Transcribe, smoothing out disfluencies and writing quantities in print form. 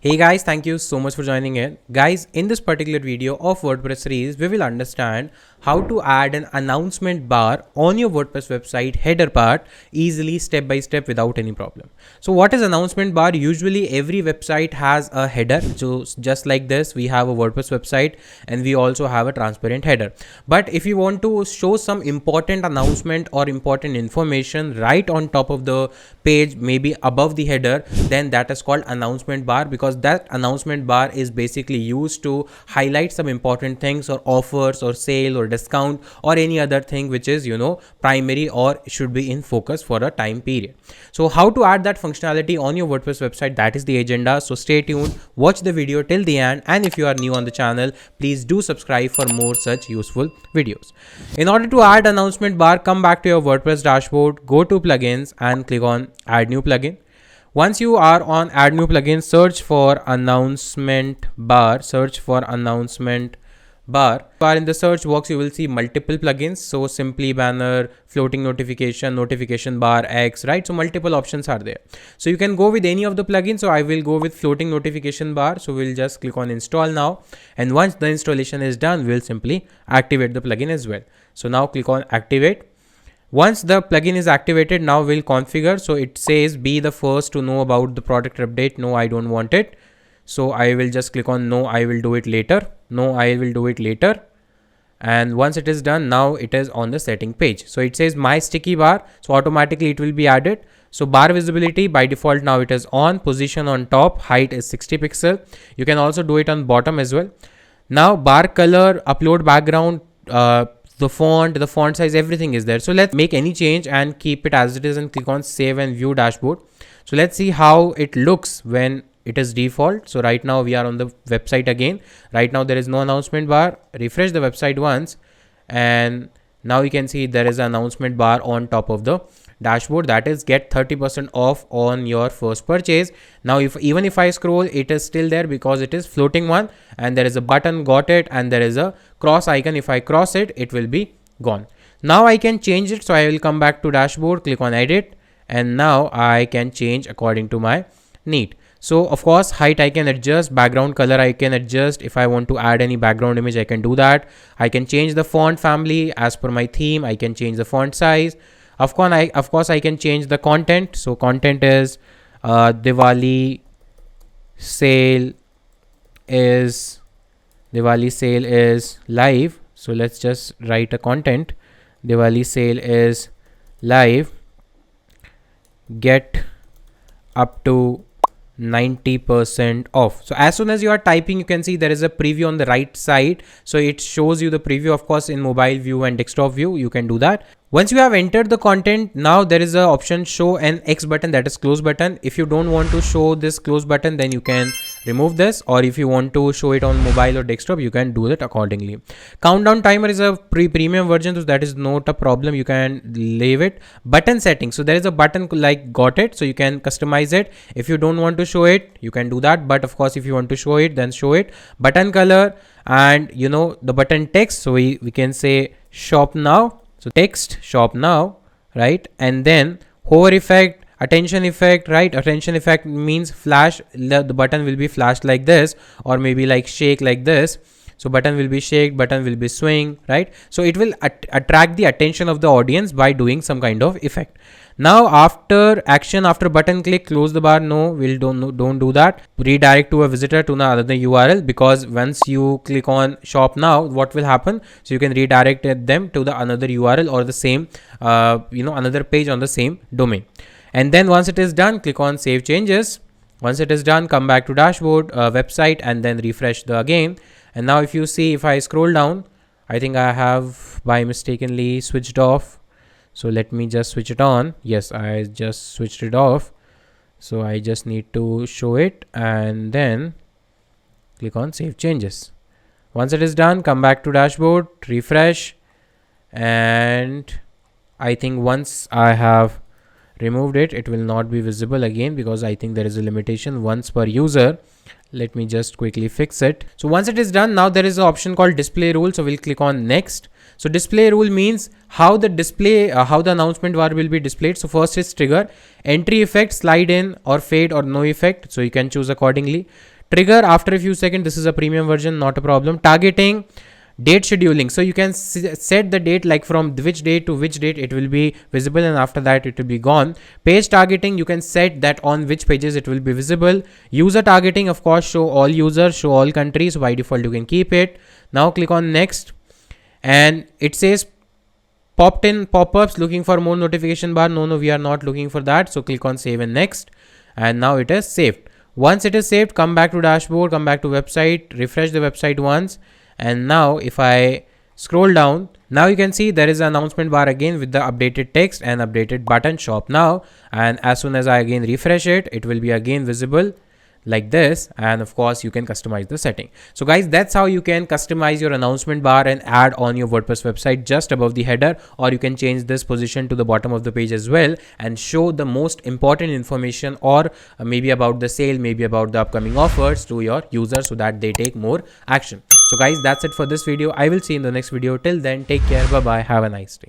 Hey guys, thank you so much for joining in. Guys, in this particular video of WordPress series, we will understand how to add an announcement bar on your WordPress website header part easily step by step without any problem. So what is announcement bar? Usually every website has a header. So just like this, we have a WordPress website and we also have a transparent header. But if you want to show some important announcement or important information right on top of the page, maybe above the header, then that is called announcement bar, because that announcement bar is basically used to highlight some important things or offers or sale or discount or any other thing which is primary or should be in focus for a time period. So how to add that functionality on your WordPress website, that is the agenda. So stay tuned, watch the video till the end, and if you are new on the channel, please do subscribe for more such useful videos. In order to add announcement bar, come back to your WordPress dashboard, go to plugins and click on add new plugin. Once you are on add new plugin, search for announcement bar, in the search box you will see multiple plugins. So simply banner, floating notification bar, X, right? So multiple options are there, so you can go with any of the plugins. So I will go with floating notification bar, so we'll just click on install now, and once the installation is done, we'll simply activate the plugin as well. So now click on activate. Once the plugin is activated, now we'll configure. So it says be the first to know about the product update. No, I don't want it. So I will just click on no, I will do it later. No, I will do it later. And once it is done, now it is on the setting page. So it says my sticky bar. So automatically it will be added. So bar visibility by default, now it is on. Position on top, height is 60 pixel. You can also do it on bottom as well. Now bar color, upload background, the font size, everything is there. So let's make any change and keep it as it is and click on save and view dashboard. So let's see how it looks when it is default. So right now we are on the website again. Right now there is no announcement bar. Refresh the website once and now you can see there is an announcement bar on top of the dashboard, that is get 30% off on your first purchase. Now even if I scroll, it is still there because it is floating one, and there is a button, got it, and there is a cross icon. If I cross it, it will be gone. Now I can change it. So I will come back to dashboard, click on edit, and now I can change according to my need. So of course height I can adjust, background color I can adjust. If I want to add any background image, I can do that. I can change the font family as per my theme. I can change the font size. Of course I can change the content. So content is Diwali sale is live. So let's just write a content. Diwali sale is live, get up to 90% off. So as soon as you are typing, you can see there is a preview on the right side. So it shows you the preview. Of course in mobile view and desktop view you can do that. Once you have entered the content, now there is a option show an X button, that is close button. If you don't want to show this close button, then you can remove this, or if you want to show it on mobile or desktop, you can do that accordingly. Countdown timer is a premium version, so that is not a problem, you can leave it. Button settings, so there is a button like got it, so you can customize it. If you don't want to show it, you can do that, but of course if you want to show it, then show it. Button color and the button text, so we can say shop now. So text shop now, right? And then hover effect, attention effect, right? Attention effect means flash, the button will be flashed like this, or maybe like shake like this. So button will be shake, button will be swing, right? So it will attract the attention of the audience by doing some kind of effect. Now after action, after button click, close the bar. No, don't do that. Redirect to a visitor to another URL, because once you click on shop now, what will happen? So you can redirect them to the another URL or the same another page on the same domain. And then once it is done, click on save changes. Once it is done, come back to dashboard, website, and then refresh the again. And now if you see, if I scroll down, I think I have by mistakenly switched off. So let me just switch it on. Yes, I just switched it off. So I just need to show it and then click on save changes. Once it is done, come back to dashboard, refresh. And I think once I have removed it, it will not be visible again, because I think there is a limitation once per user. Let me just quickly fix it. So once it is done, now there is an option called display rule. So we'll click on next. So display rule means how the announcement bar will be displayed. So first is trigger, entry effect, slide in or fade or no effect. So you can choose accordingly. Trigger after a few seconds. This is a premium version, not a problem. Targeting, date scheduling. So you can set the date, like from which date to which date it will be visible, and after that it will be gone. Page targeting, you can set that on which pages it will be visible. User targeting, of course, show all users, show all countries. By default you can keep it. Now click on next, and it says popped in pop-ups, looking for more notification bar. No, we are not looking for that. So click on save and next, and now it is saved. Once it is saved, come back to dashboard, come back to website, refresh the website once. And now if I scroll down, now you can see there is an announcement bar again with the updated text and updated button, shop now. And as soon as I again refresh it, it will be again visible like this. And of course you can customize the setting. So guys, that's how you can customize your announcement bar and add on your WordPress website just above the header, or you can change this position to the bottom of the page as well and show the most important information, or maybe about the sale, maybe about the upcoming offers to your users so that they take more action. So guys, that's it for this video. I will see you in the next video. Till then, take care. Bye bye. Have a nice day.